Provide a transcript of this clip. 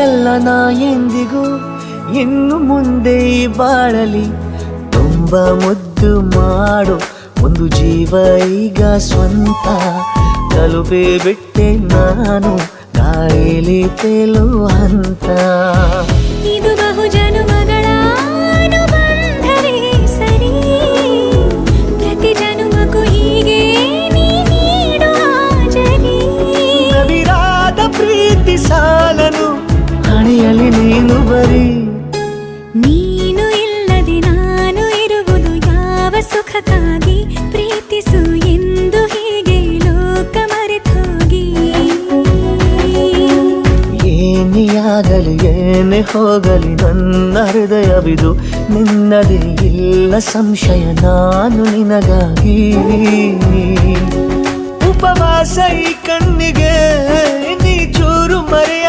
ಎಲ್ಲ ನಾ ಎಂದಿಗೂ ಇನ್ನು ಮುಂದೆ ಬಾಳಲಿ ತುಂಬ ಮುದ್ದು ಮಾಡು ಒಂದು ಜೀವ ಈಗ ಸ್ವಂತ ತಲುಪೇ ಬಿಟ್ಟೆ ನಾನು ಗಾಳಿಲಿ ತೇಲುವ ಹಂತ ಇದು ಬಹು ಜನುಮಗಳ ಅನುಬಂಧವೇ ಸರಿ ಪ್ರತಿ ಜನುಮಕ್ಕೂ ಹೀಗೆ ನೀ ನೀಡುವ ಜರಿ ನವಿರಾದ ಪ್ರೀತಿ ಸಾಲನು ಹಣೆಯಲ್ಲಿ ನೀನು ಬರೀ ನೀನು ಇಲ್ಲದೆ ನಾನು ಇರುವುದು ಯಾವ ಸುಖಕ್ಕಾಗಿ ಪ್ರೀತಿಸು ಎಂದು ಹೀಗೆ ಲೋಕ ಮರೆತೋಗಿ ಏನೇ ಆಗಲಿ ಏನೇ ಹೋಗಲಿ ನನ್ನ ಹೃದಯವಿದು ನಿನ್ನದೇ ಇಲ್ಲ ಸಂಶಯ ನಾನು ನಿನಗಾಗಿ ಉಪವಾಸ ಈ ಕಣ್ಣಿಗೆ ನೀ ಚೂರು ಮರೆಯ